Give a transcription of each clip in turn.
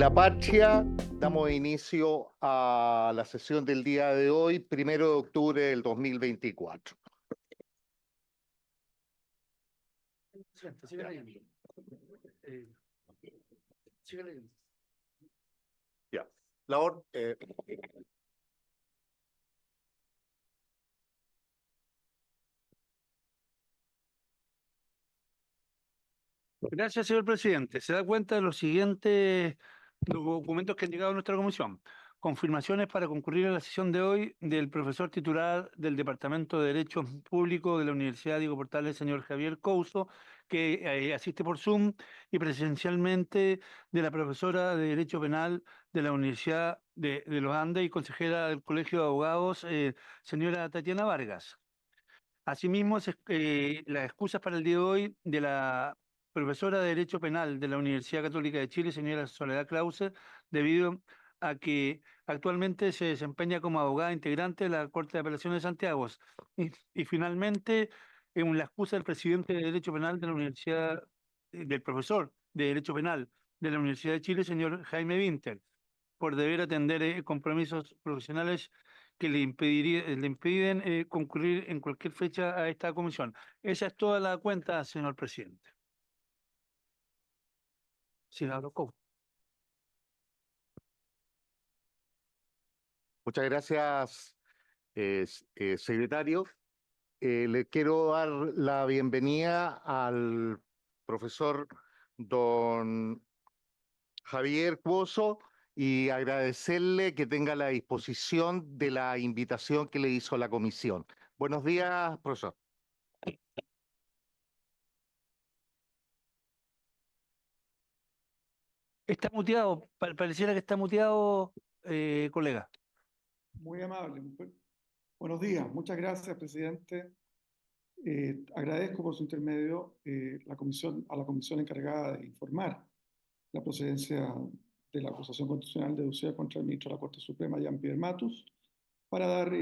la patria, damos inicio a la sesión del día de hoy, 1 de octubre del 2024. Ya. La or- eh, Gracias, señor presidente. Se da cuenta de los siguientes documentos que han llegado a nuestra comisión. Confirmaciones para concurrir a la sesión de hoy del profesor titular del Departamento de Derecho Público de la Universidad Diego Portales, señor Javier Couso, que asiste por Zoom, y presencialmente de la profesora de Derecho Penal de la Universidad de los Andes y consejera del Colegio de Abogados, señora Tatiana Vargas. Asimismo, las excusas para el día de hoy de la profesora de Derecho Penal de la Universidad Católica de Chile, señora Soledad Krause, debido a que actualmente se desempeña como abogada integrante de la Corte de Apelaciones de Santiago. Y finalmente, en la excusa del presidente de Derecho Penal de la Universidad, del profesor de Derecho Penal de la Universidad de Chile, señor Jaime Winter, por deber atender compromisos profesionales que le impiden concurrir en cualquier fecha a esta comisión. Esa es toda la cuenta, señor presidente. Sí, hablo con. Muchas gracias, secretario. Le quiero dar la bienvenida al profesor don Javier Cuoso y agradecerle que tenga la disposición de la invitación que le hizo la comisión. Buenos días, profesor. Está muteado, pareciera que está muteado, colega. Muy amable. Buenos días. Muchas gracias, presidente. Agradezco por su intermedio a la comisión encargada de informar la procedencia de la acusación constitucional deducida contra el ministro de la Corte Suprema, Jean-Pierre Matus, para dar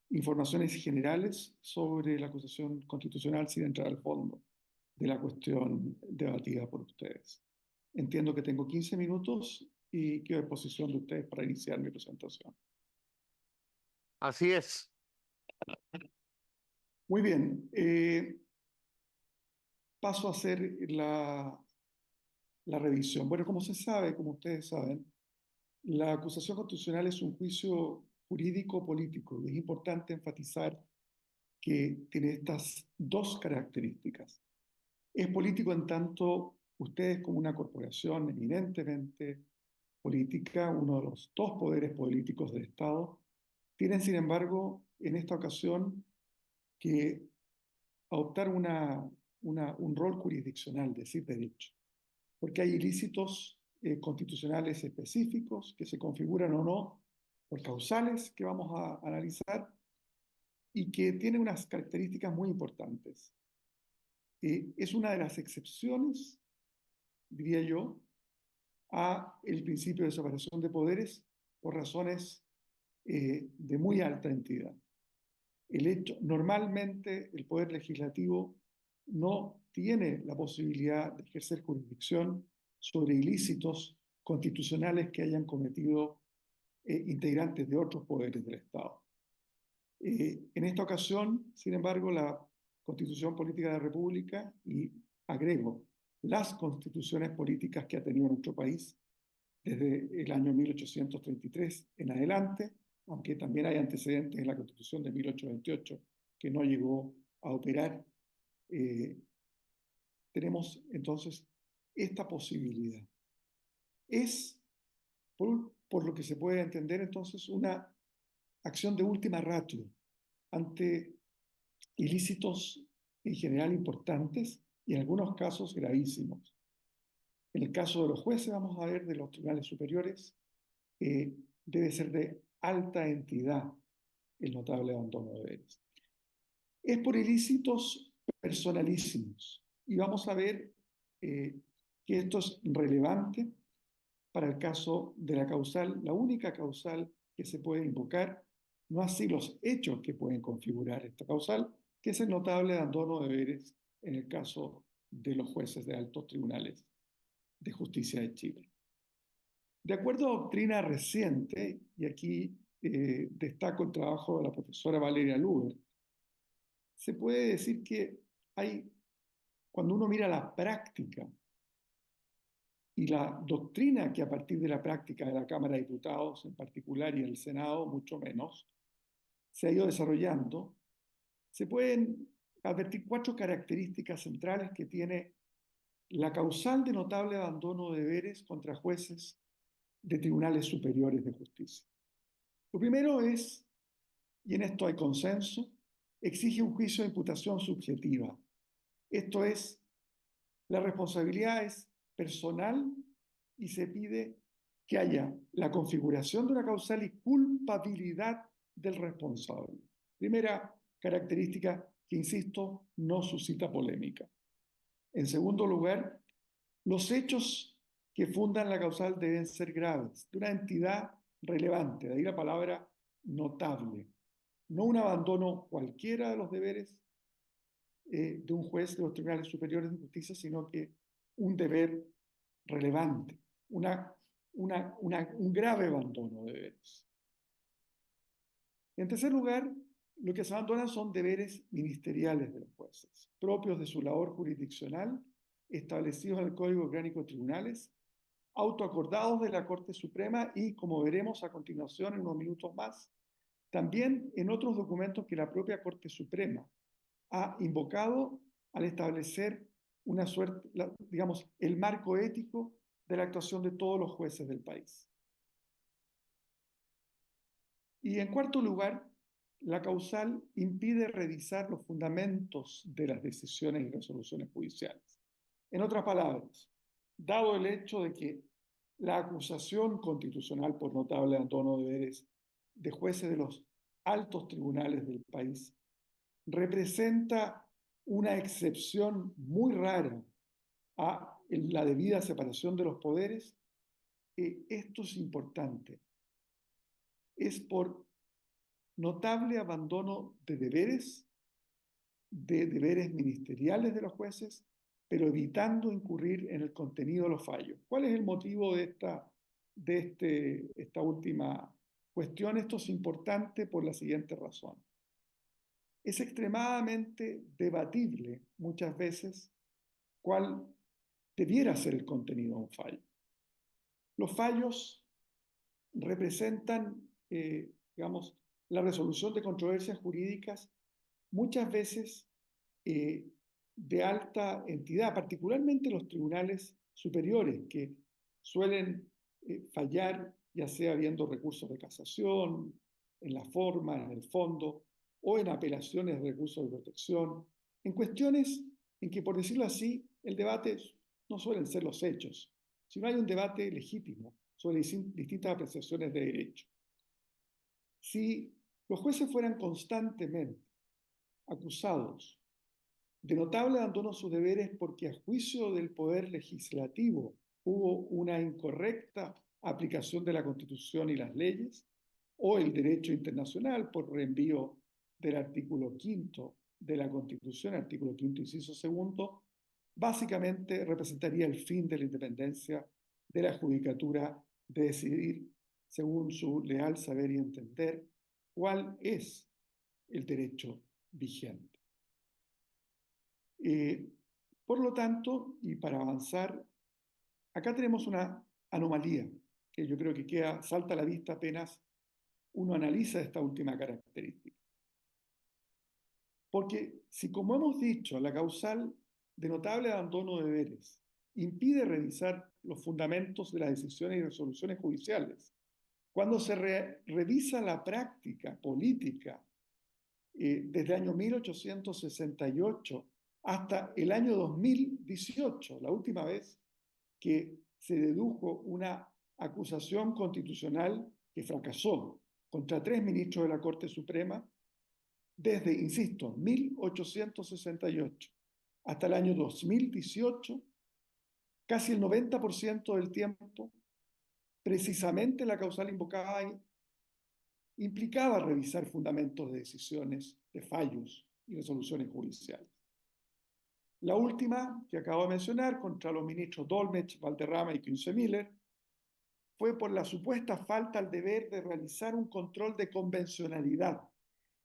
informaciones generales sobre la acusación constitucional sin entrar al fondo de la cuestión debatida por ustedes. Entiendo que tengo 15 minutos y quedo a disposición de ustedes para iniciar mi presentación. Así es. Muy bien. Paso a hacer la revisión. Bueno, como se sabe, como ustedes saben, la acusación constitucional es un juicio jurídico político y es importante enfatizar que tiene estas dos características. Es político en tanto ustedes, como una corporación eminentemente política, uno de los dos poderes políticos del Estado, tienen, sin embargo, en esta ocasión que adoptar un rol jurisdiccional, decir derecho, porque hay ilícitos constitucionales específicos que se configuran o no por causales que vamos a analizar y que tiene unas características muy importantes. Es una de las excepciones, diría yo, a el principio de separación de poderes por razones de muy alta entidad. Normalmente el poder legislativo no tiene la posibilidad de ejercer jurisdicción sobre ilícitos constitucionales que hayan cometido integrantes de otros poderes del Estado. En esta ocasión, sin embargo, la Constitución Política de la República, y agrego, las constituciones políticas que ha tenido nuestro país desde el año 1833 en adelante, aunque también hay antecedentes en la Constitución de 1828 que no llegó a operar, tenemos entonces esta posibilidad. Es, por lo que se puede entender entonces, una acción de última ratio ante ilícitos en general importantes y en algunos casos gravísimos. En el caso de los jueces, vamos a ver, de los tribunales superiores, debe ser de alta entidad el notable abandono de deberes. Es por ilícitos personalísimos y vamos a ver que esto es relevante para el caso de la causal, la única causal que se puede invocar, no así los hechos que pueden configurar esta causal, que es el notable abandono de deberes en el caso de los jueces de altos tribunales de justicia de Chile. De acuerdo a doctrina reciente, y aquí destaco el trabajo de la profesora Valeria Luber, se puede decir que cuando uno mira la práctica y la doctrina que a partir de la práctica de la Cámara de Diputados en particular y el Senado mucho menos, se ha ido desarrollando, se pueden advertir 4 características centrales que tiene la causal de notable abandono de deberes contra jueces de tribunales superiores de justicia. Lo primero es, y en esto hay consenso, exige un juicio de imputación subjetiva. Esto es, la responsabilidad es personal y se pide que haya la configuración de una causal y culpabilidad del responsable. Primera característica que, insisto, no suscita polémica. En segundo lugar, los hechos que fundan la causal deben ser graves, de una entidad relevante, de ahí la palabra notable. No un abandono cualquiera de los deberes de un juez de los tribunales superiores de justicia, sino que un deber relevante, un grave abandono de deberes. En tercer lugar, lo que se abandonan son deberes ministeriales de los jueces, propios de su labor jurisdiccional, establecidos en el Código Orgánico de Tribunales, autoacordados de la Corte Suprema y, como veremos a continuación en unos minutos más, también en otros documentos que la propia Corte Suprema ha invocado al establecer una suerte, digamos, el marco ético de la actuación de todos los jueces del país. Y en cuarto lugar, la causal impide revisar los fundamentos de las decisiones y resoluciones judiciales. En otras palabras, dado el hecho de que la acusación constitucional por notable abandono de deberes de jueces de los altos tribunales del país representa una excepción muy rara a la debida separación de los poderes, esto es importante. Es por notable abandono de deberes ministeriales de los jueces, pero evitando incurrir en el contenido de los fallos. ¿Cuál es el motivo de esta última cuestión? Esto es importante por la siguiente razón. Es extremadamente debatible muchas veces cuál debiera ser el contenido de un fallo. Los fallos representan, digamos, la resolución de controversias jurídicas muchas veces de alta entidad, particularmente los tribunales superiores, que suelen fallar, ya sea habiendo recursos de casación, en la forma, en el fondo, o en apelaciones de recursos de protección, en cuestiones en que, por decirlo así, el debate no suelen ser los hechos, sino hay un debate legítimo sobre distintas apreciaciones de derecho. Si los jueces fueran constantemente acusados de notable abandono de sus deberes porque a juicio del Poder Legislativo hubo una incorrecta aplicación de la Constitución y las leyes, o el derecho internacional por reenvío del artículo 5º de la Constitución, artículo 5º, inciso 2, básicamente representaría el fin de la independencia de la judicatura de decidir, según su leal saber y entender, cuál es el derecho vigente. Por lo tanto, y para avanzar, acá tenemos una anomalía que yo creo que salta a la vista apenas uno analiza esta última característica. Porque si, como hemos dicho, la causal de notable abandono de deberes impide revisar los fundamentos de las decisiones y resoluciones judiciales, cuando se revisa la práctica política desde el año 1868 hasta el año 2018, la última vez que se dedujo una acusación constitucional que fracasó contra 3 ministros de la Corte Suprema, desde, insisto, 1868 hasta el año 2018, casi el 90% del tiempo, precisamente la causal invocada implicaba revisar fundamentos de decisiones, de fallos y resoluciones judiciales. La última, que acabo de mencionar, contra los ministros Dolmetsch, Valderrama y Kienze-Miller, fue por la supuesta falta al deber de realizar un control de convencionalidad.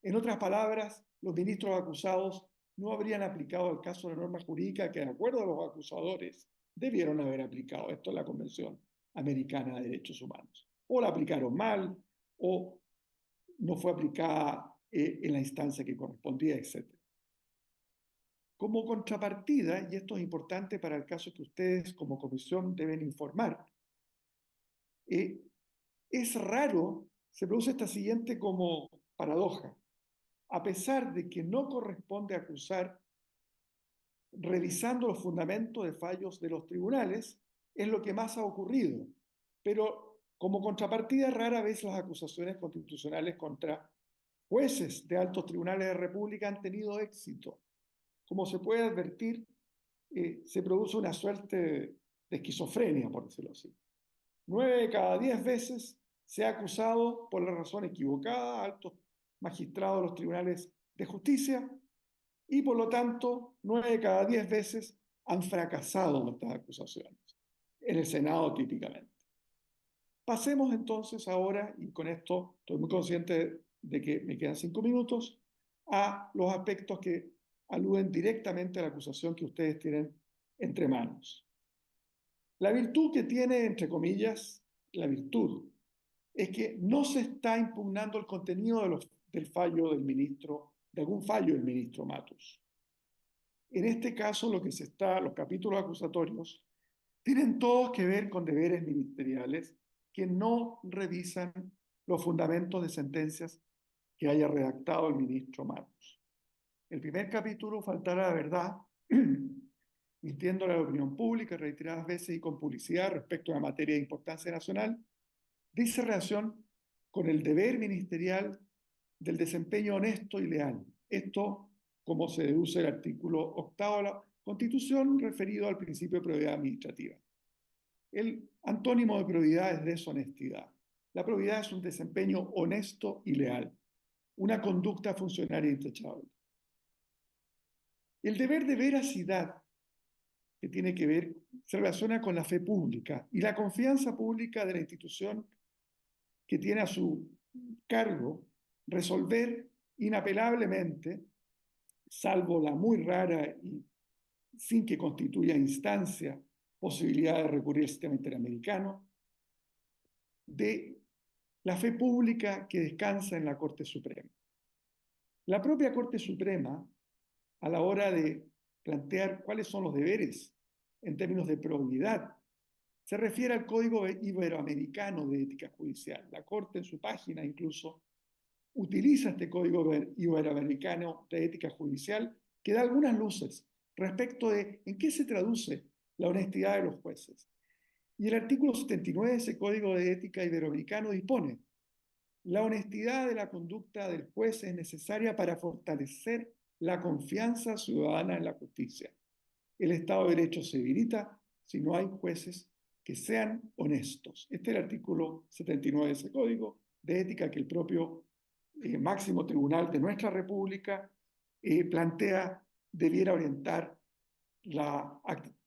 En otras palabras, los ministros acusados no habrían aplicado al caso la norma jurídica que, de acuerdo a los acusadores, debieron haber aplicado. Esto es la Convención Americana de Derechos Humanos. O la aplicaron mal, o no fue aplicada en la instancia que correspondía, etc. Como contrapartida, y esto es importante para el caso que ustedes como comisión deben informar, es raro, se produce esta siguiente como paradoja. A pesar de que no corresponde acusar revisando los fundamentos de fallos de los tribunales, es lo que más ha ocurrido. Pero como contrapartida, rara vez las acusaciones constitucionales contra jueces de altos tribunales de República han tenido éxito. Como se puede advertir, se produce una suerte de esquizofrenia, por decirlo así. 9 de cada 10 veces se ha acusado por la razón equivocada a altos magistrados de los tribunales de justicia y por lo tanto 9 de cada 10 veces han fracasado estas acusaciones, en el Senado típicamente. Pasemos entonces ahora, y con esto estoy muy consciente de que me quedan 5 minutos, a los aspectos que aluden directamente a la acusación que ustedes tienen entre manos. La virtud que tiene, entre comillas, la virtud, es que no se está impugnando el contenido del fallo del ministro, de algún fallo del ministro Matus. En este caso, los capítulos acusatorios tienen todos que ver con deberes ministeriales que no revisan los fundamentos de sentencias que haya redactado el ministro Matus. El primer capítulo, faltar a la verdad, mintiéndole a la opinión pública reiteradas veces y con publicidad respecto a una materia de importancia nacional, dice relación con el deber ministerial del desempeño honesto y leal. Esto, como se deduce el artículo 8 de la Constitución, referido al principio de probidad administrativa. El antónimo de probidad es deshonestidad. La probidad es un desempeño honesto y leal, una conducta funcionaria intachable. El deber de veracidad, que tiene que ver, se relaciona con la fe pública y la confianza pública de la institución que tiene a su cargo resolver inapelablemente, salvo la muy rara y sin que constituya instancia posibilidad de recurrir al sistema interamericano, de la fe pública que descansa en la Corte Suprema. La propia Corte Suprema, a la hora de plantear cuáles son los deberes en términos de probidad, se refiere al Código Iberoamericano de Ética Judicial. La Corte en su página incluso utiliza este Código Iberoamericano de Ética Judicial que da algunas luces respecto de en qué se traduce la honestidad de los jueces. Y el artículo 79 de ese Código de Ética Iberoamericano dispone: la honestidad de la conducta del juez es necesaria para fortalecer la confianza ciudadana en la justicia. El Estado de Derecho se debilita si no hay jueces que sean honestos. Este es el artículo 79 de ese Código de Ética que el propio máximo tribunal de nuestra República plantea debiera orientar la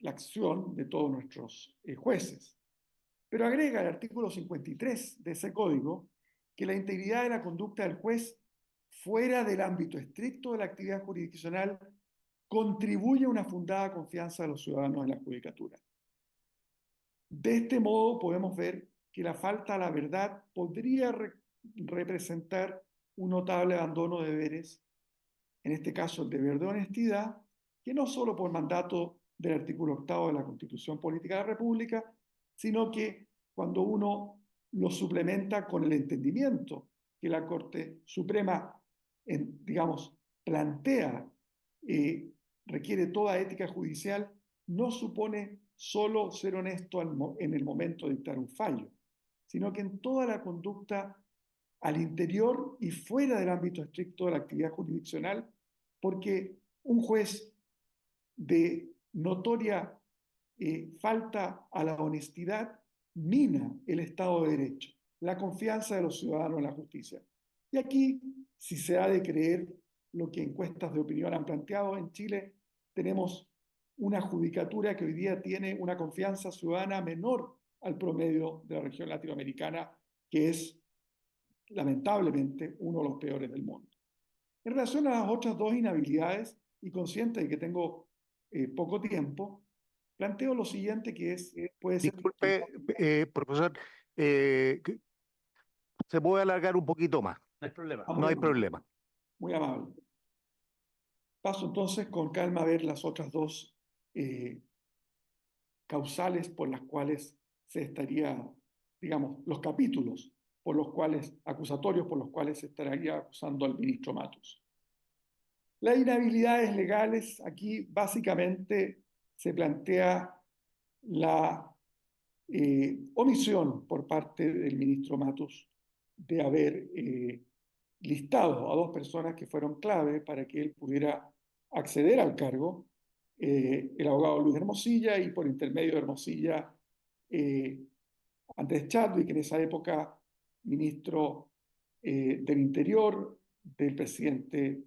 acción de todos nuestros jueces. Pero agrega el artículo 53 de ese Código que la integridad de la conducta del juez fuera del ámbito estricto de la actividad jurisdiccional contribuye a una fundada confianza de los ciudadanos en la judicatura. De este modo podemos ver que la falta a la verdad podría representar un notable abandono de deberes, en este caso el deber de honestidad, que no solo por mandato del artículo 8 de la Constitución Política de la República, sino que cuando uno lo suplementa con el entendimiento que la Corte Suprema, digamos, plantea, requiere toda ética judicial, no supone solo ser honesto en el momento de dictar un fallo, sino que en toda la conducta al interior y fuera del ámbito estricto de la actividad jurisdiccional, porque un juez de notoria falta a la honestidad mina el Estado de Derecho, la confianza de los ciudadanos en la justicia. Y aquí, si se ha de creer lo que encuestas de opinión han planteado, en Chile tenemos una judicatura que hoy día tiene una confianza ciudadana menor al promedio de la región latinoamericana, que es lamentablemente uno de los peores del mundo. En relación a las otras dos inhabilidades, y consciente de que tengo poco tiempo, planteo lo siguiente que puede ser... Disculpe, profesor, se puede alargar un poquito más, No hay problema. no hay problema. Muy amable. Paso entonces con calma a ver las otras dos causales por las cuales se estaría, digamos, los capítulos por los cuales, acusatorios por los cuales se estaría acusando al ministro Matus. Las inhabilidades legales, aquí básicamente se plantea la omisión por parte del ministro Matus de haber listado a dos personas que fueron clave para que él pudiera acceder al cargo, el abogado Luis Hermosilla y por intermedio de Hermosilla, Andrés Chadwick, en esa época ministro del Interior del presidente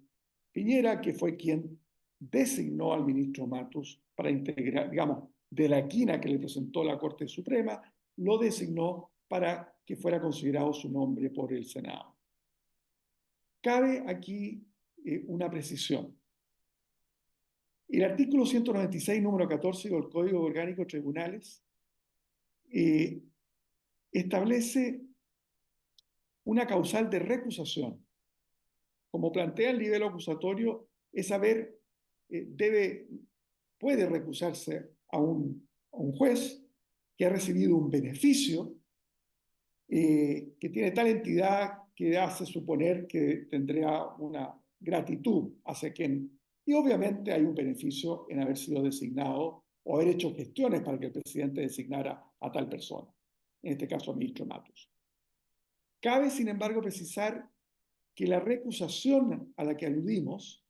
Piñera, que fue quien designó al ministro Matus para integrar, digamos, de la quina que le presentó la Corte Suprema, lo designó para que fuera considerado su nombre por el Senado. Cabe aquí una precisión. El artículo 196, número 14 del Código Orgánico de Tribunales establece una causal de recusación. Como plantea el nivel acusatorio, es saber, puede recusarse a un juez que ha recibido un beneficio, que tiene tal entidad que hace suponer que tendría una gratitud hacia quien, y obviamente hay un beneficio en haber sido designado o haber hecho gestiones para que el presidente designara a tal persona, en este caso al ministro Matus. Cabe, sin embargo, precisar que la recusación a la que aludimos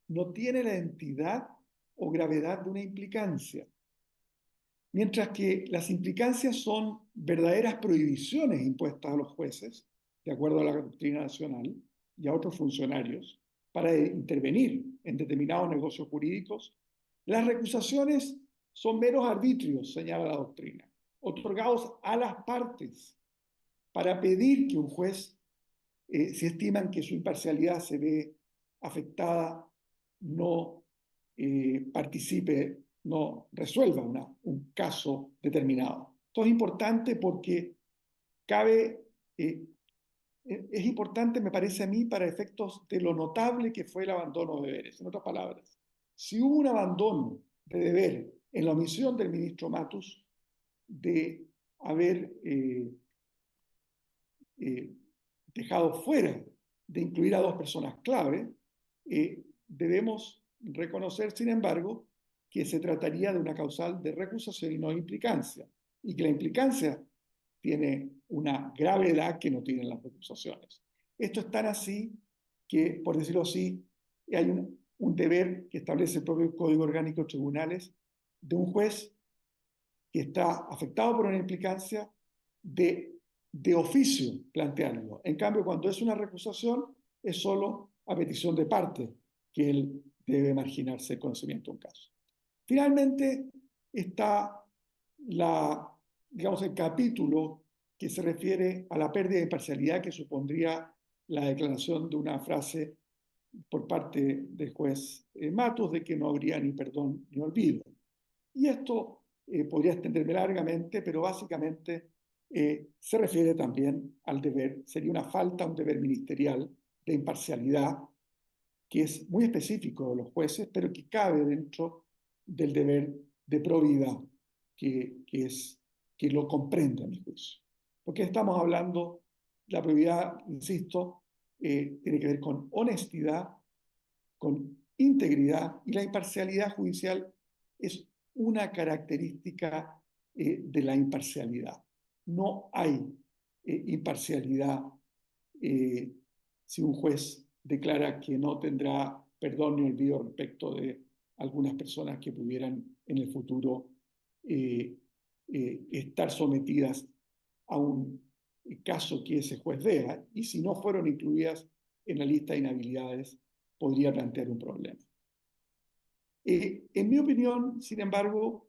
no tiene la entidad o gravedad de una implicancia, mientras que las implicancias son verdaderas prohibiciones impuestas a los jueces, de acuerdo a la doctrina nacional, y a otros funcionarios, para intervenir en determinados negocios jurídicos. Las recusaciones son meros arbitrios, señala la doctrina, otorgados a las partes para pedir que un juez, si estiman que su imparcialidad se ve afectada, no participe, no resuelva un caso determinado. Esto es importante porque es importante, me parece a mí, para efectos de lo notable que fue el abandono de deberes. En otras palabras, si hubo un abandono de deber en la omisión del ministro Matus de haber dejado fuera de incluir a dos personas clave, debemos reconocer, sin embargo, que se trataría de una causal de recusación y no de implicancia, y que la implicancia tiene una gravedad que no tienen las recusaciones. Esto es tan así que, por decirlo así, hay un deber que establece el propio Código Orgánico de Tribunales de un juez que está afectado por una implicancia de oficio plantearlo. En cambio, cuando es una recusación, es solo a petición de parte que él debe marginarse el conocimiento de un caso. Finalmente está digamos, el capítulo que se refiere a la pérdida de imparcialidad que supondría la declaración de una frase por parte del juez Matus de que no habría ni perdón ni olvido. Y esto podría extenderme largamente, pero básicamente se refiere también al deber, sería una falta, un deber ministerial de imparcialidad, que es muy específico de los jueces, pero que cabe dentro del deber de probidad, que lo comprende a mi juicio. Porque estamos hablando, la probidad, insisto, tiene que ver con honestidad, con integridad, y la imparcialidad judicial es una característica de la imparcialidad. No hay imparcialidad si un juez declara que no tendrá perdón ni olvido respecto de algunas personas que pudieran en el futuro estar sometidas a un caso que ese juez vea, y si no fueron incluidas en la lista de inhabilidades, podría plantear un problema. En mi opinión, sin embargo,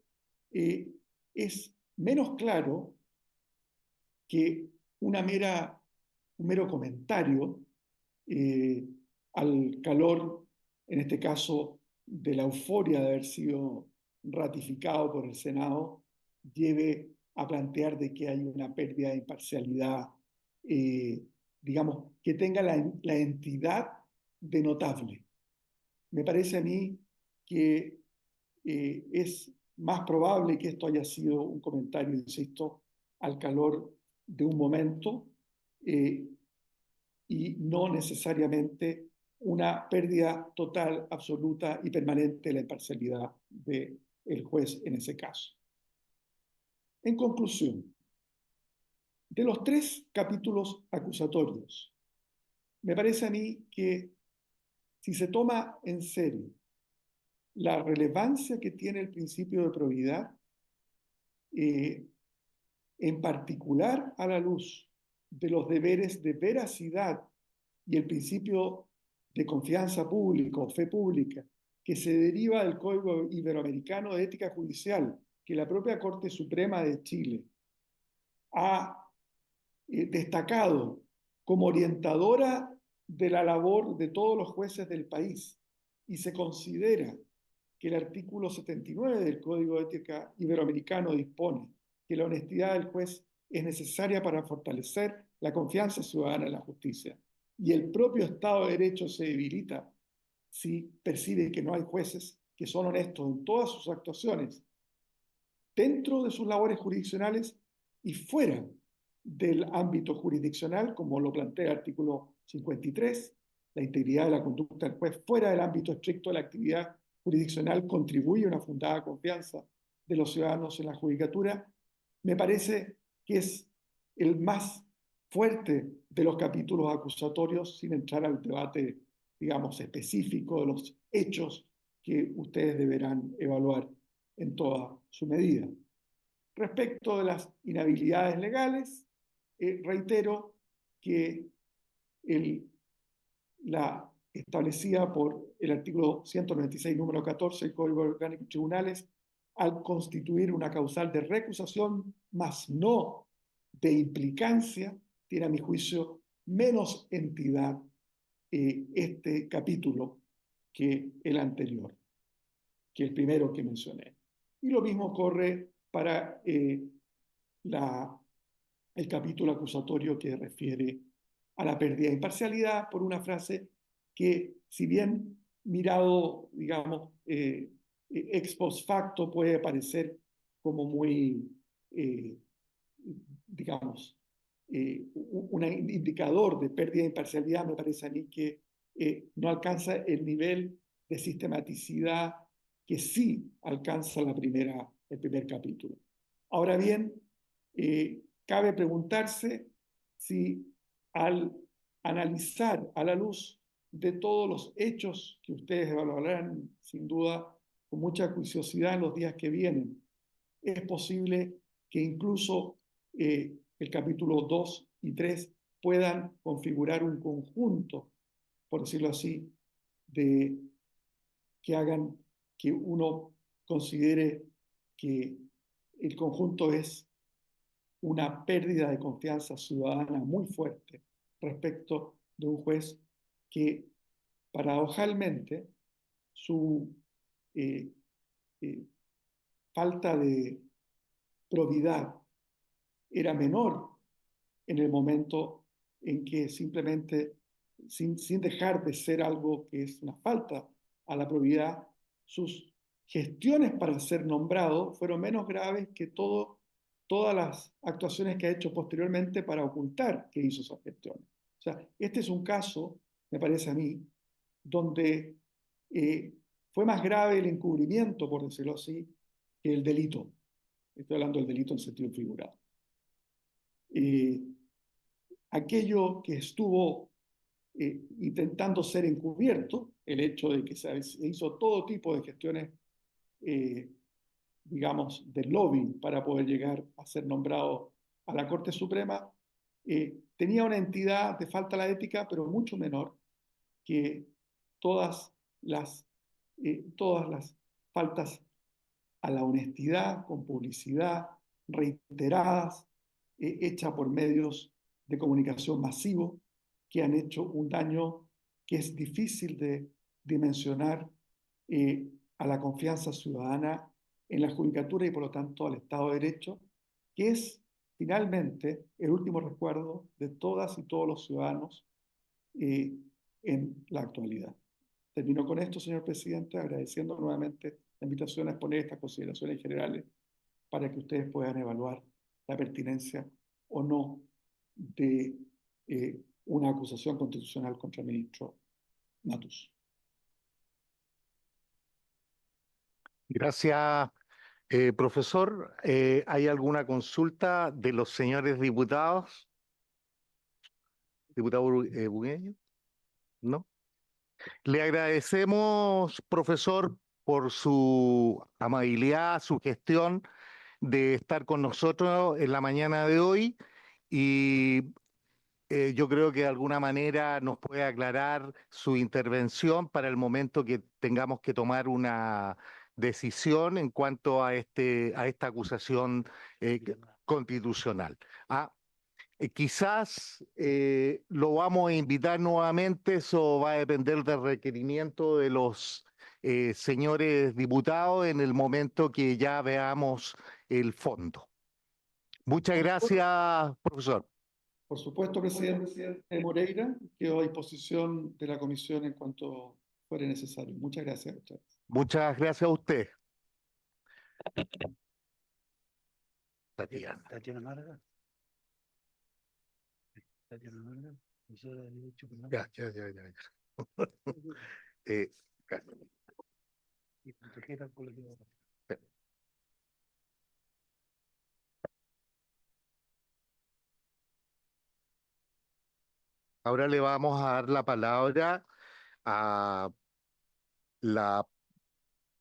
es menos claro que un mero comentario al calor, en este caso, de la euforia de haber sido ratificado por el Senado, lleve a plantear de que hay una pérdida de imparcialidad, digamos, que tenga la entidad de notable. Me parece a mí que es más probable que esto haya sido un comentario, insisto, al calor de un momento y no necesariamente una pérdida total, absoluta y permanente de la imparcialidad del juez en ese caso. En conclusión, de los 3 capítulos acusatorios, me parece a mí que si se toma en serio la relevancia que tiene el principio de probidad, en particular a la luz de los deberes de veracidad y el principio de confianza pública o fe pública que se deriva del Código Iberoamericano de Ética Judicial, que la propia Corte Suprema de Chile ha destacado como orientadora de la labor de todos los jueces del país, y se considera que el artículo 79 del Código de Ética Iberoamericano dispone que la honestidad del juez es necesaria para fortalecer la confianza ciudadana en la justicia, y el propio Estado de Derecho se debilita si percibe que no hay jueces que son honestos en todas sus actuaciones, dentro de sus labores jurisdiccionales y fuera del ámbito jurisdiccional, como lo plantea el artículo 53, la integridad de la conducta del juez fuera del ámbito estricto de la actividad jurisdiccional contribuye a una fundada confianza de los ciudadanos en la judicatura. Me parece que es el más fuerte de los capítulos acusatorios, sin entrar al debate, digamos, específico de los hechos que ustedes deberán evaluar en toda su medida. Respecto de las inhabilidades legales, reitero que la establecida por el artículo 196, número 14 del Código Orgánico de Tribunales, al constituir una causal de recusación, más no de implicancia, tiene a mi juicio menos entidad este capítulo que el anterior, que el primero que mencioné. Y lo mismo ocurre para el capítulo acusatorio que refiere a la pérdida de imparcialidad, por una frase que, si bien mirado, digamos, ex post facto, puede parecer como muy, digamos, un indicador de pérdida de imparcialidad, me parece a mí que no alcanza el nivel de sistematicidad que sí alcanza el primer capítulo. Ahora bien, cabe preguntarse si al analizar a la luz de todos los hechos que ustedes evaluarán sin duda con mucha juiciosidad en los días que vienen, es posible que incluso el capítulo 2 y 3 puedan configurar un conjunto, por decirlo así, que hagan que uno considere que el conjunto es una pérdida de confianza ciudadana muy fuerte respecto de un juez que, paradojalmente, su falta de probidad era menor en el momento en que simplemente, sin dejar de ser algo que es una falta a la probidad, sus gestiones para ser nombrado fueron menos graves que todas las actuaciones que ha hecho posteriormente para ocultar que hizo esas gestiones. O sea, este es un caso, me parece a mí, donde fue más grave el encubrimiento, por decirlo así, que el delito. Estoy hablando del delito en sentido figurado. Aquello que estuvo intentando ser encubierto, el hecho de que se hizo todo tipo de gestiones, digamos, del lobby para poder llegar a ser nombrado a la Corte Suprema, tenía una entidad de falta a la ética, pero mucho menor que todas las faltas a la honestidad con publicidad reiteradas hecha por medios de comunicación masivos que han hecho un daño que es difícil de dimensionar a la confianza ciudadana en la judicatura y por lo tanto al Estado de Derecho, que es finalmente el último recuerdo de todas y todos los ciudadanos en la actualidad. Termino con esto, señor presidente, agradeciendo nuevamente la invitación a exponer estas consideraciones generales para que ustedes puedan evaluar la pertinencia o no de una acusación constitucional contra el ministro Matus. Gracias, profesor. ¿Hay alguna consulta de los señores diputados? ¿Diputado Bugueño? ¿No? Le agradecemos, profesor, por su amabilidad, su gestión de estar con nosotros en la mañana de hoy y yo creo que de alguna manera nos puede aclarar su intervención para el momento que tengamos que tomar una decisión en cuanto a esta acusación constitucional. Quizás lo vamos a invitar nuevamente, eso va a depender del requerimiento de los señores diputados en el momento que ya veamos el fondo. Muchas gracias, profesor. Por supuesto, presidente Moreira, quedo a disposición de la comisión en cuanto fuere necesario. Muchas gracias a ustedes. Muchas gracias a usted. Tatiana. Tatiana Marga. Tatiana Marga, profesora de Derecho Penal. Ya. Ya. Y consejera colegiada. Ahora le vamos a dar la palabra a la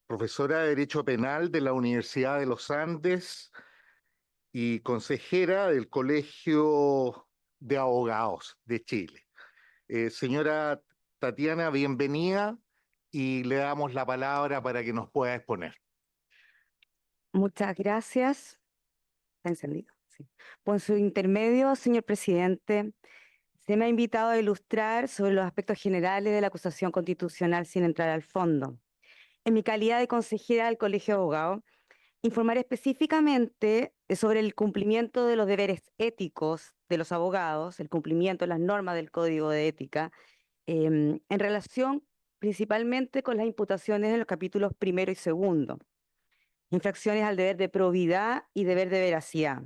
profesora de Derecho Penal de la Universidad de los Andes y consejera del Colegio de Abogados de Chile. Señora Tatiana, bienvenida y le damos la palabra para que nos pueda exponer. Muchas gracias. Está encendido. Sí. Por su intermedio, señor presidente, se me ha invitado a ilustrar sobre los aspectos generales de la acusación constitucional sin entrar al fondo. En mi calidad de consejera del Colegio de Abogados, informaré específicamente sobre el cumplimiento de los deberes éticos de los abogados, el cumplimiento de las normas del Código de Ética, en relación principalmente con las imputaciones en los capítulos 1 y 2, infracciones al deber de probidad y deber de veracidad.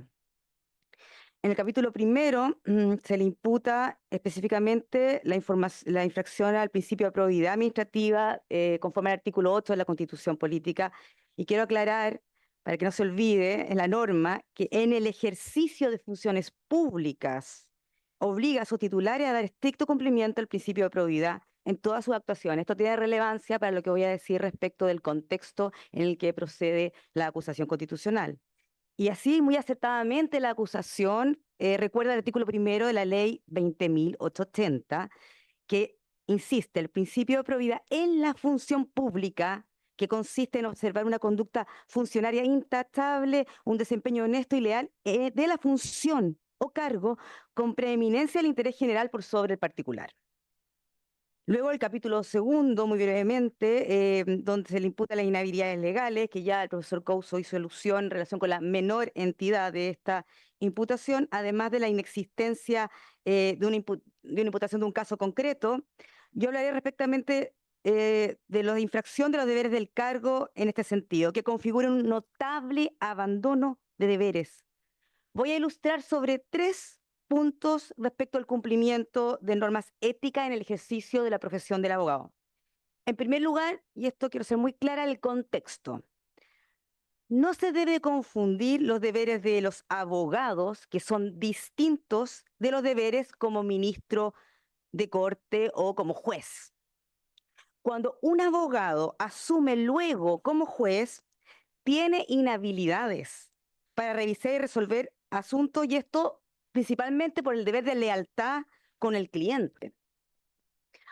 En el capítulo 1 se le imputa específicamente la infracción al principio de probidad administrativa conforme al artículo 8 de la Constitución Política. Y quiero aclarar, para que no se olvide, en la norma que en el ejercicio de funciones públicas obliga a sus titulares a dar estricto cumplimiento al principio de probidad en todas sus actuaciones. Esto tiene relevancia para lo que voy a decir respecto del contexto en el que procede la acusación constitucional. Y así, muy acertadamente, la acusación recuerda el artículo 1 de la ley 20.880, que insiste el principio de probidad en la función pública, que consiste en observar una conducta funcionaria intachable, un desempeño honesto y leal de la función o cargo con preeminencia del interés general por sobre el particular. Luego el capítulo 2, muy brevemente, donde se le imputa las inhabilidades legales, que ya el profesor Couso hizo alusión en relación con la menor entidad de esta imputación, además de la inexistencia de una imputación de un caso concreto. Yo hablaré respectivamente de la infracción de los deberes del cargo en este sentido, que configura un notable abandono de deberes. Voy a ilustrar sobre 3 puntos respecto al cumplimiento de normas éticas en el ejercicio de la profesión del abogado. En primer lugar, y esto quiero ser muy clara, el contexto. No se debe confundir los deberes de los abogados, que son distintos de los deberes como ministro de corte o como juez. Cuando un abogado asume luego como juez, tiene inhabilidades para revisar y resolver asuntos, y esto principalmente por el deber de lealtad con el cliente.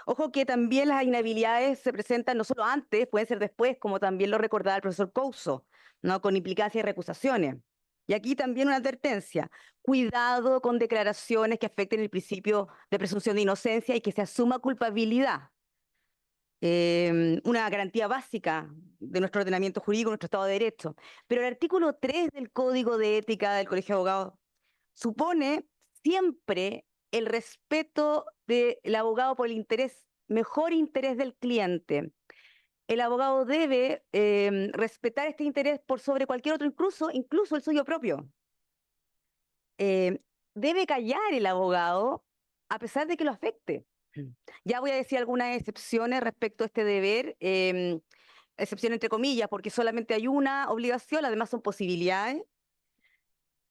Ojo que también las inhabilidades se presentan no solo antes, pueden ser después, como también lo recordaba el profesor Couso, ¿no? Con implicancias y recusaciones. Y aquí también una advertencia. Cuidado con declaraciones que afecten el principio de presunción de inocencia y que se asuma culpabilidad. Una garantía básica de nuestro ordenamiento jurídico, nuestro Estado de Derecho. Pero el artículo 3 del Código de Ética del Colegio de Abogados supone siempre el respeto del abogado por el mejor interés del cliente. El abogado debe respetar este interés por sobre cualquier otro, incluso el suyo propio. Debe callar el abogado a pesar de que lo afecte. Ya voy a decir algunas excepciones respecto a este deber, excepción entre comillas, porque solamente hay una obligación, las demás son posibilidades.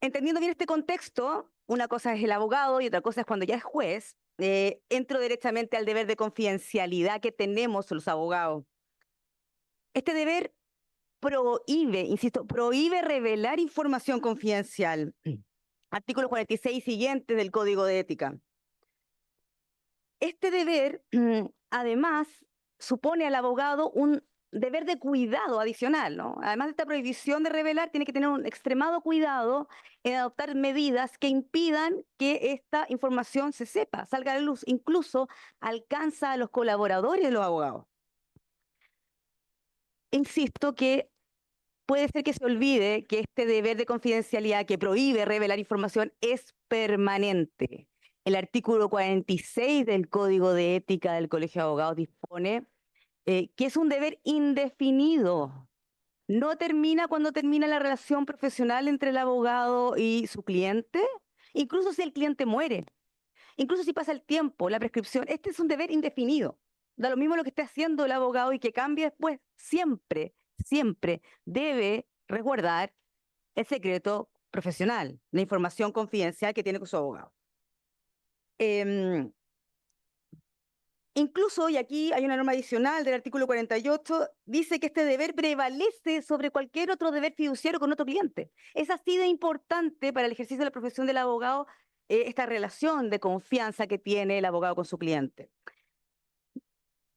Entendiendo bien este contexto, una cosa es el abogado y otra cosa es cuando ya es juez, entro directamente al deber de confidencialidad que tenemos los abogados. Este deber prohíbe, insisto, prohíbe revelar información confidencial. Artículo 46 siguiente del Código de Ética. Este deber, además, supone al abogado un deber de cuidado adicional, ¿no? Además de esta prohibición de revelar, tiene que tener un extremado cuidado en adoptar medidas que impidan que esta información se sepa, salga a la luz, incluso alcanza a los colaboradores de los abogados. Insisto que puede ser que se olvide que este deber de confidencialidad que prohíbe revelar información es permanente. El artículo 46 del Código de Ética del Colegio de Abogados dispone que es un deber indefinido. No termina cuando termina la relación profesional entre el abogado y su cliente, incluso si el cliente muere, incluso si pasa el tiempo, la prescripción. Este es un deber indefinido. Da lo mismo lo que esté haciendo el abogado y que cambie después. Siempre, siempre debe resguardar el secreto profesional, la información confidencial que tiene con su abogado. Incluso, y aquí hay una norma adicional del artículo 48, dice que este deber prevalece sobre cualquier otro deber fiduciario con otro cliente. Es así de importante para el ejercicio de la profesión del abogado esta relación de confianza que tiene el abogado con su cliente.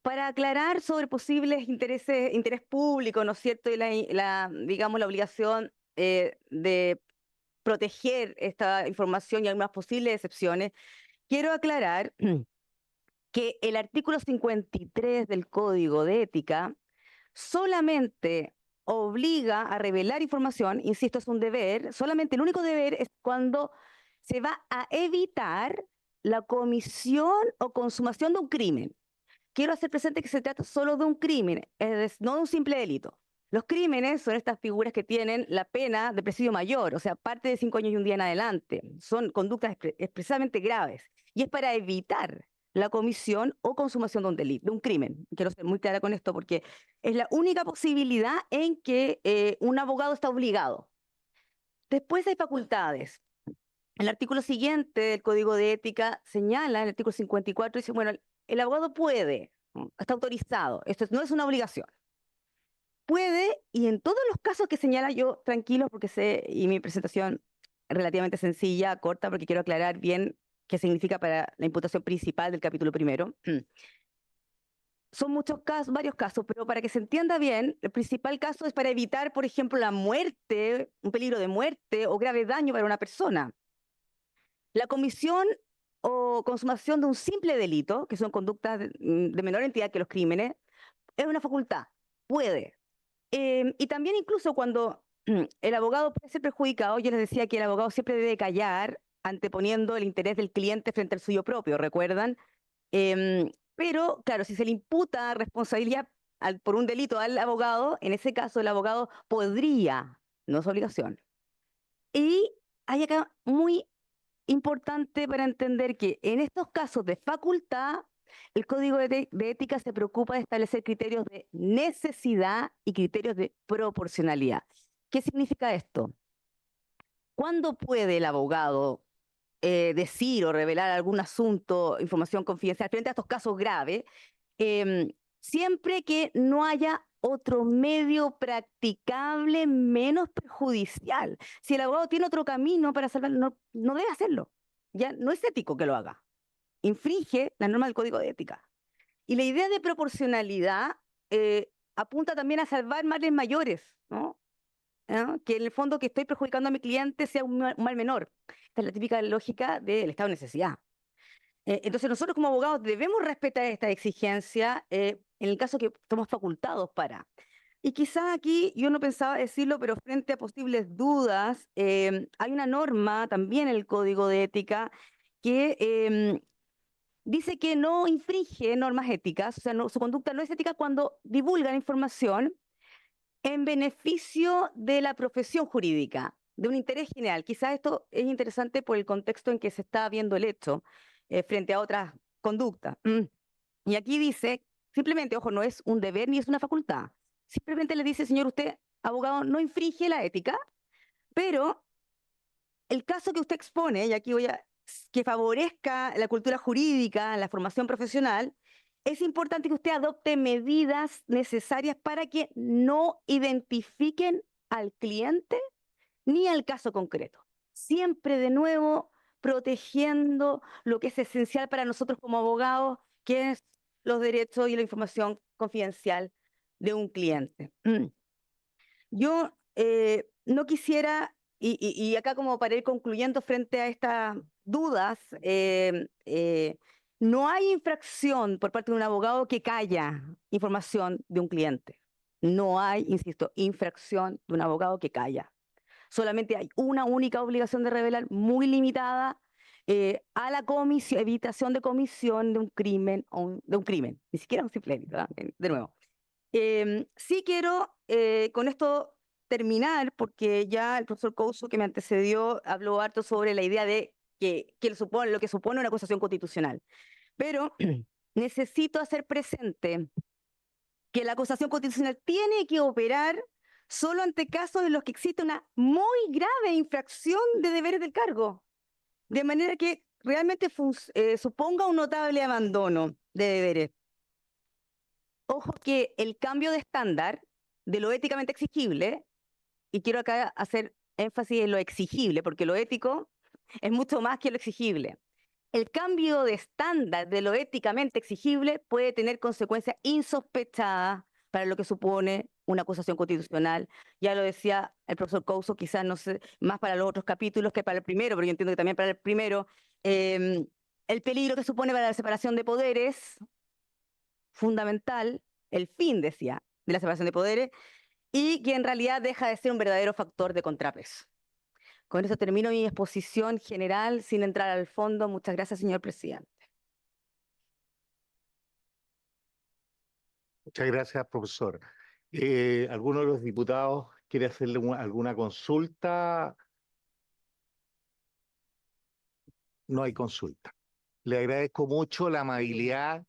Para aclarar sobre posibles interés público, ¿no es cierto? Y digamos, la obligación de proteger esta información y algunas posibles excepciones, quiero aclarar que el artículo 53 del Código de Ética solamente obliga a revelar información, insisto, es un deber, solamente el único deber es cuando se va a evitar la comisión o consumación de un crimen. Quiero hacer presente que se trata solo de un crimen, no de un simple delito. Los crímenes son estas figuras que tienen la pena de presidio mayor, o sea, parte de 5 años y un día en adelante. Son conductas expresamente graves. Y es para evitar la comisión o consumación de un delito, de un crimen. Quiero ser muy clara con esto porque es la única posibilidad en que un abogado está obligado. Después hay facultades. El artículo siguiente del Código de Ética señala, el artículo 54, dice, bueno, el abogado puede, ¿no? Está autorizado, esto no es una obligación. Puede, y en todos los casos que señala yo, tranquilo, porque sé, y mi presentación es relativamente sencilla, corta, porque quiero aclarar bien qué significa para la imputación principal del capítulo primero. Son muchos casos, varios casos, pero para que se entienda bien, el principal caso es para evitar, por ejemplo, la muerte, un peligro de muerte o grave daño para una persona. La comisión o consumación de un simple delito, que son conductas de menor entidad que los crímenes, es una facultad, puede. Y también incluso cuando el abogado puede ser perjudicado, yo les decía que el abogado siempre debe callar anteponiendo el interés del cliente frente al suyo propio, ¿recuerdan? Pero, claro, si se le imputa responsabilidad por un delito al abogado, en ese caso el abogado podría, no es obligación. Y hay acá muy importante para entender que en estos casos de facultad, el Código de Ética se preocupa de establecer criterios de necesidad y criterios de proporcionalidad. ¿Qué significa esto? ¿Cuándo puede el abogado decir o revelar algún asunto, información confidencial frente a estos casos graves? Siempre que no haya otro medio practicable menos perjudicial. Si el abogado tiene otro camino para salvar, no debe hacerlo. Ya no es ético que lo haga. Infringe la norma del Código de Ética. Y la idea de proporcionalidad apunta también a salvar males mayores, ¿no? ¿no? Que en el fondo que estoy perjudicando a mi cliente sea un mal menor. Esta es la típica lógica del estado de necesidad. Entonces nosotros como abogados debemos respetar esta exigencia en el caso que somos facultados para. Y quizás aquí yo no pensaba decirlo, pero frente a posibles dudas, hay una norma también en el Código de Ética que dice que no infringe normas éticas, o sea, su conducta no es ética cuando divulgan información en beneficio de la profesión jurídica, de un interés general. Quizás esto es interesante por el contexto en que se está viendo el hecho frente a otras conductas. Y aquí dice, simplemente, ojo, no es un deber ni es una facultad. Simplemente le dice, señor, usted, abogado, no infringe la ética, pero el caso que usted expone, y aquí voy a, que favorezca la cultura jurídica, la formación profesional, es importante que usted adopte medidas necesarias para que no identifiquen al cliente ni al caso concreto. Siempre de nuevo protegiendo lo que es esencial para nosotros como abogados, que es los derechos y la información confidencial de un cliente. Yo no quisiera, y acá como para ir concluyendo frente a estas dudas, no hay infracción por parte de un abogado que calla información de un cliente. No hay, insisto, infracción de un abogado que calla. Solamente hay una única obligación de revelar muy limitada a la evitación de comisión de un crimen, de un crimen, ni siquiera un simple delito, de nuevo. Sí quiero con esto terminar, porque ya el profesor Couso que me antecedió habló harto sobre la idea de lo que supone una acusación constitucional. Pero necesito hacer presente que la acusación constitucional tiene que operar solo ante casos en los que existe una muy grave infracción de deberes del cargo, de manera que realmente suponga un notable abandono de deberes. Ojo que el cambio de estándar de lo éticamente exigible, y quiero acá hacer énfasis en lo exigible, porque lo ético es mucho más que lo exigible. El cambio de estándar de lo éticamente exigible puede tener consecuencias insospechadas para lo que supone una acusación constitucional. Ya lo decía el profesor Couso, quizás no sé, más para los otros capítulos que para el primero, pero yo entiendo que también para el primero, el peligro que supone para la separación de poderes, fundamental, el fin, decía, de la separación de poderes, y que en realidad deja de ser un verdadero factor de contrapeso. Con eso termino mi exposición general sin entrar al fondo. Muchas gracias, señor presidente. Muchas gracias, profesor. ¿Alguno de los diputados quiere hacerle alguna consulta? No hay consulta. Le agradezco mucho la amabilidad.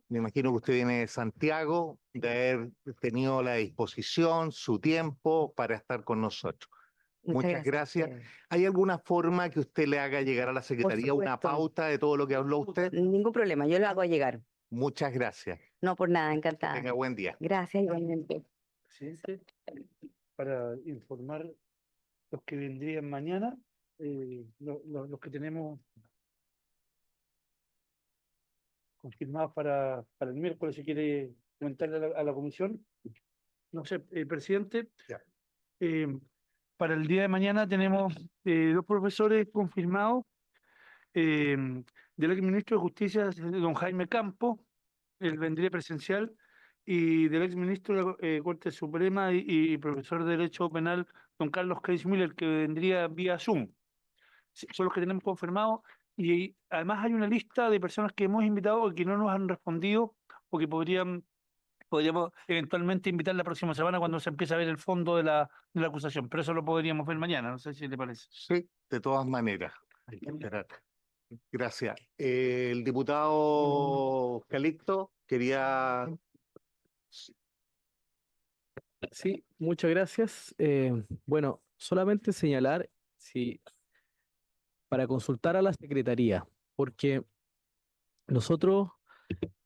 Me imagino que usted viene de Santiago, de haber tenido la disposición, su tiempo para estar con nosotros. Muchas gracias. ¿Hay alguna forma que usted le haga llegar a la Secretaría una supuesto. pauta de todo lo que habló usted? Ningún problema, yo lo hago llegar. Muchas gracias. No por nada, Que encantada. tenga buen día. Gracias, igualmente. Presidente, para informar los que vendrían mañana, los que tenemos confirmados para el miércoles, si quiere comentarle a la comisión. No sé, presidente, Ya. para el día de mañana tenemos dos profesores confirmados, del exministro de Justicia, don Jaime Campo, él vendría presencial, y del exministro de la Corte Suprema y profesor de Derecho Penal, don Carlos Case Miller, que vendría vía Zoom. Son los que tenemos confirmados, y además hay una lista de personas que hemos invitado y que no nos han respondido, o que podríamos eventualmente invitar la próxima semana cuando se empiece a ver el fondo de la acusación, pero eso lo podríamos ver mañana, no sé si le parece. Sí, de todas maneras. Hay que esperar. Gracias. El diputado Calixto quería... Sí, muchas gracias. Bueno, solamente señalar si para consultar a la Secretaría, porque nosotros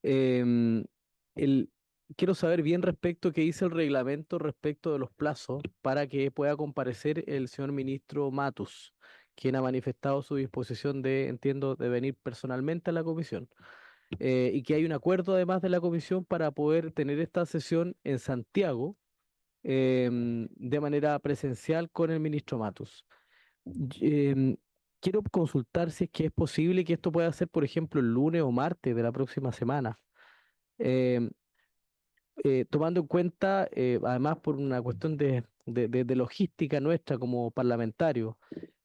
em, el, quiero saber bien respecto a qué dice el reglamento respecto de los plazos para que pueda comparecer el señor ministro Matus, quien ha manifestado su disposición de, entiendo, de venir personalmente a la comisión. Y que hay un acuerdo además de la comisión para poder tener esta sesión en Santiago de manera presencial con el ministro Matus. Em, Quiero consultar si es que es posible que esto pueda ser, por ejemplo, el lunes o martes de la próxima semana. Em, Tomando en cuenta, además por una cuestión de logística nuestra como parlamentarios,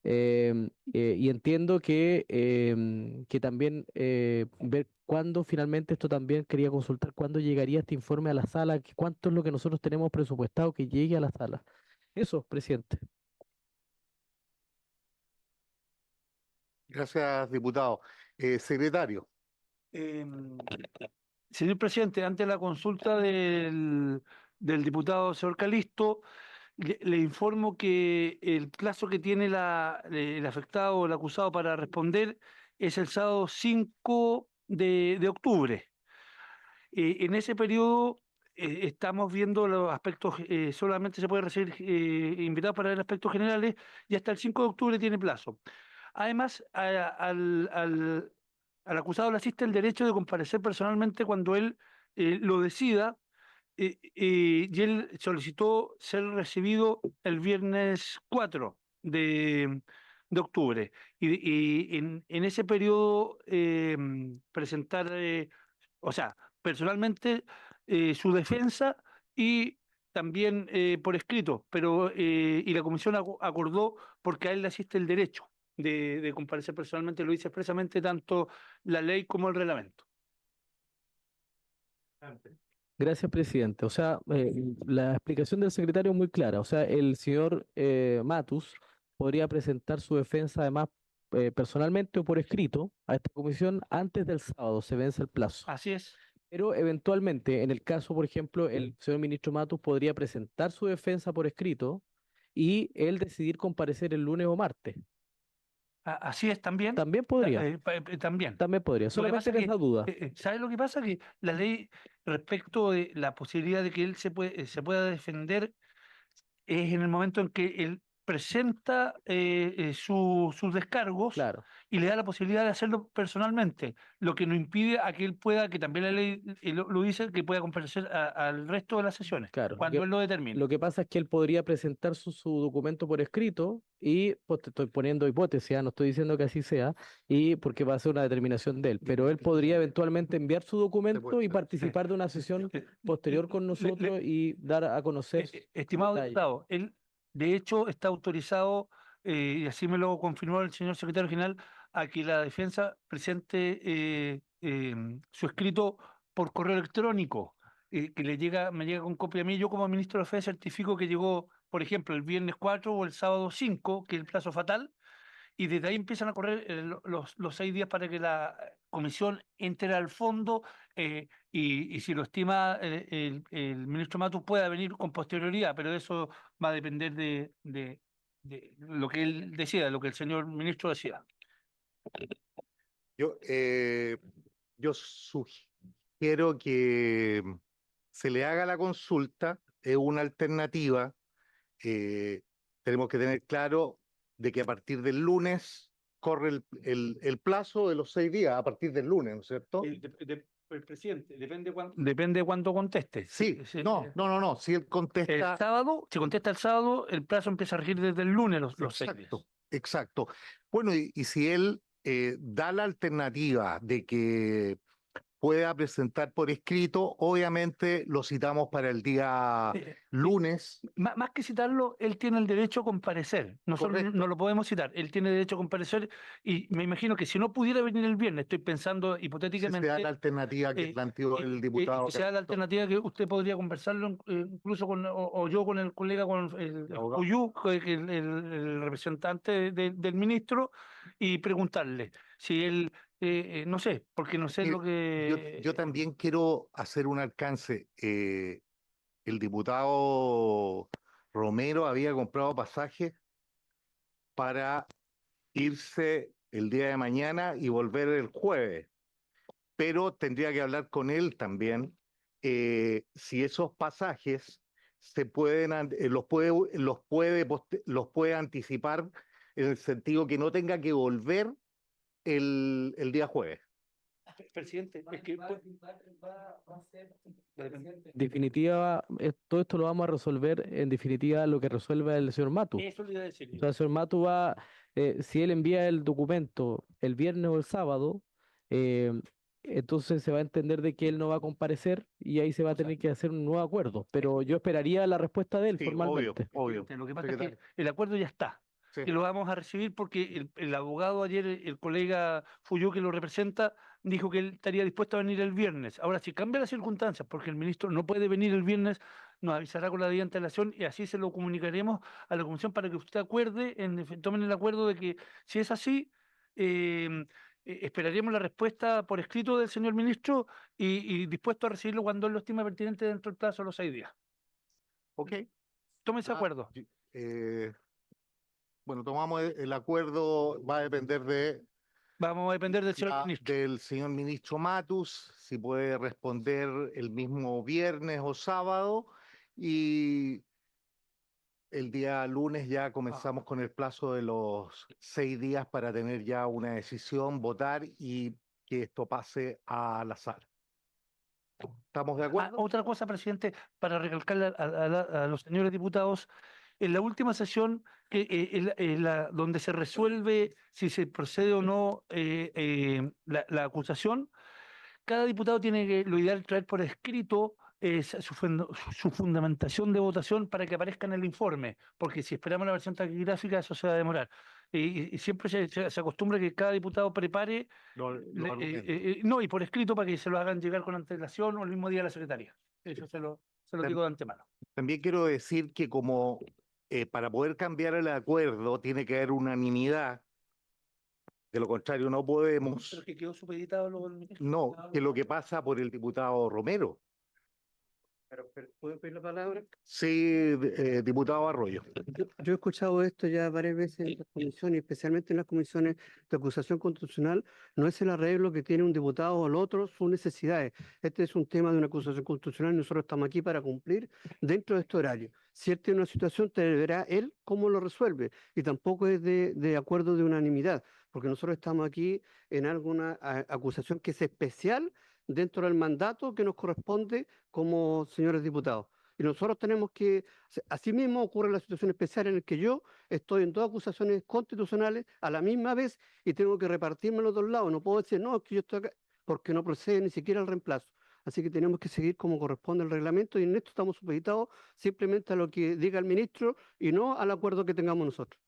y entiendo que también ver cuándo finalmente esto también quería consultar, cuándo llegaría este informe a la sala, cuánto es lo que nosotros tenemos presupuestado que llegue a la sala. Eso, presidente. Gracias, diputado. Secretario. Señor presidente, ante la consulta del diputado señor Calisto, le informo que el plazo que tiene el afectado o el acusado para responder es el sábado 5 de octubre. En ese periodo estamos viendo los aspectos, solamente se puede recibir invitados para ver aspectos generales y hasta el 5 de octubre tiene plazo. Además, al acusado le asiste el derecho de comparecer personalmente cuando él lo decida, y él solicitó ser recibido el viernes 4 de octubre. Y en ese periodo presentar, o sea, personalmente su defensa y también por escrito, pero y la comisión acordó porque a él le asiste el derecho de comparecer personalmente, lo dice expresamente tanto la ley como el reglamento. Gracias, presidente. O sea, la explicación del secretario es muy clara. O sea, el señor Matus podría presentar su defensa además personalmente o por escrito a esta comisión antes del sábado, se vence el plazo. Así es. Pero eventualmente, en el caso, por ejemplo, el señor ministro Matus podría presentar su defensa por escrito y él decidir comparecer el lunes o martes. Así es también. También podría, También. también podría. Lo que Solamente pasa en que, esa duda. ¿sabes lo que pasa? Que la ley respecto de la posibilidad de que él se pueda defender es en el momento en que él presenta sus descargos Claro, y le da la posibilidad de hacerlo personalmente, lo que no impide a que él pueda, que también la ley lo dice, que pueda comparecer al resto de las sesiones, claro. cuando él lo determine. Lo que pasa es que él podría presentar su documento por escrito y, pues te estoy poniendo hipótesis, no estoy diciendo que así sea, y porque va a ser una determinación de él, pero él podría eventualmente enviar su documento y participar de una sesión posterior con nosotros y dar a conocer Estimado detalles. diputado, él de hecho está autorizado, y así me lo confirmó el señor secretario general, a que la defensa presente su escrito por correo electrónico, que me llega con copia a mí. Yo como ministro de Defensa certifico que llegó, por ejemplo, el viernes 4 o el sábado 5, que es el plazo fatal, y desde ahí empiezan a correr los 6 días para que la comisión entre al fondo, y si lo estima el ministro Matus pueda venir con posterioridad, pero eso va a depender de lo que él decida, lo que el señor ministro decida. Yo sugiero que se le haga la consulta, es una alternativa. Tenemos que tener claro de que a partir del lunes corre el plazo de los 6 días, a partir del lunes, ¿no es cierto? El presidente, depende de cuándo conteste. Sí, no, si él El contesta... sábado, si contesta el sábado, el plazo empieza a regir desde el lunes los 6 días. Exacto. Bueno, y si él da la alternativa de que pueda presentar por escrito, obviamente lo citamos para el día lunes. Más que citarlo, él tiene el derecho a comparecer. Nosotros Correcto. no lo podemos citar. Él tiene derecho a comparecer y me imagino que si no pudiera venir el viernes, estoy pensando Si hipotéticamente. se da la alternativa que planteó el diputado. Que sea la alternativa que usted podría conversarlo incluso o yo con el colega, con el Cuyú, el representante del ministro, y preguntarle si él, no sé, porque no sé lo que... Yo también quiero hacer un alcance. El diputado Romero había comprado pasajes para irse el día de mañana y volver el jueves, pero tendría que hablar con él también si esos pasajes se pueden, los puede anticipar en el sentido que no tenga que volver el día jueves. Presidente, es que En definitiva, todo esto lo vamos a resolver, en definitiva, lo que resuelva el señor Matu. eso le iba a decir. O sea, el señor Matu va, si él envía el documento el viernes o el sábado, eh, entonces se va a entender de que él no va a comparecer y ahí se va a tener que hacer un nuevo acuerdo. Pero yo esperaría la respuesta de él Sí, obvio, formalmente. obvio. Lo que pasa es Secretario. que el acuerdo ya está. Sí. Y lo vamos a recibir porque el abogado ayer, el colega Fuyó que lo representa, dijo que él estaría dispuesto a venir el viernes. Ahora, si cambia las circunstancias, porque el ministro no puede venir el viernes, nos avisará con la debida antelación y así se lo comunicaremos a la comisión para que usted acuerde, tomen el acuerdo de que si es así, esperaríamos la respuesta por escrito del señor ministro y dispuesto a recibirlo cuando él lo estime pertinente dentro del plazo de los 6 días. Ok. Tome ese acuerdo. Bueno, tomamos el acuerdo, va a depender Vamos a depender del señor ministro. del señor ministro Matus, si puede responder el mismo viernes o sábado, y el día lunes ya comenzamos con el plazo de los 6 días para tener ya una decisión, votar y que esto pase a la sala. ¿Estamos de acuerdo? Otra cosa, presidente, para recalcarle a los señores diputados, en la última sesión donde se resuelve si se procede o no la acusación, cada diputado tiene que, lo ideal, traer por escrito su fundamentación de votación para que aparezca en el informe, porque si esperamos la versión taquigráfica eso se va a demorar. Y siempre se acostumbra que cada diputado prepare, no, y por escrito para que se lo hagan llegar con antelación o el mismo día a la secretaria. Eso se lo digo de antemano. También quiero decir que como para poder cambiar el acuerdo tiene que haber unanimidad, de lo contrario no podemos. Pero que quedó supeditado luego el ministro. No, que lo que pasa por el diputado Romero. ¿Puedo pedir la palabra? Sí, diputado Arroyo. Yo he escuchado esto ya varias veces en las comisiones, especialmente en las comisiones de acusación constitucional. No es el arreglo que tiene un diputado o el otro, sus necesidades. Este es un tema de una acusación constitucional y nosotros estamos aquí para cumplir dentro de este horario. Si él tiene una situación, te verá él cómo lo resuelve. Y tampoco es de acuerdo de unanimidad, porque nosotros estamos aquí en alguna acusación que es especial dentro del mandato que nos corresponde como señores diputados. Y nosotros tenemos que, asimismo ocurre la situación especial en la que yo estoy en dos acusaciones constitucionales a la misma vez y tengo que repartirme los dos lados. No puedo decir, no, es que yo estoy acá, porque no procede ni siquiera el reemplazo. Así que tenemos que seguir como corresponde el reglamento y en esto estamos supeditados simplemente a lo que diga el ministro y no al acuerdo que tengamos nosotros.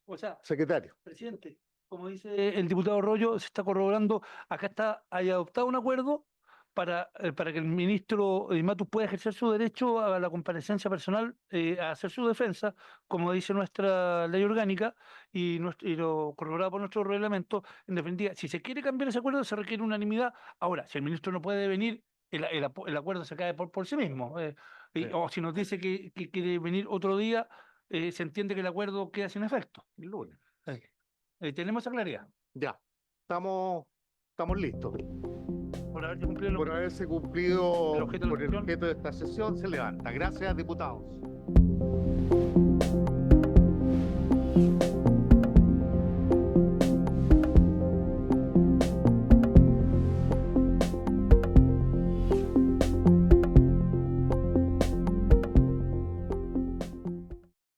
O sea, Secretario. presidente, como dice el diputado Arroyo, se está corroborando, haya adoptado un acuerdo para que el ministro Matus pueda ejercer su derecho a la comparecencia personal, a hacer su defensa, como dice nuestra ley orgánica y lo corroborado por nuestro reglamento. En definitiva, si se quiere cambiar ese acuerdo, se requiere unanimidad. Ahora, si el ministro no puede venir, el acuerdo se cae por sí mismo. Sí. O si nos dice que quiere venir otro día, se entiende que el acuerdo queda sin efecto. El lunes. ¿Tenemos esa claridad? Ya, estamos listos. Por haberse cumplido Por haberse cumplido el objeto de la por el sesión. objeto de esta sesión, se levanta. Gracias, diputados.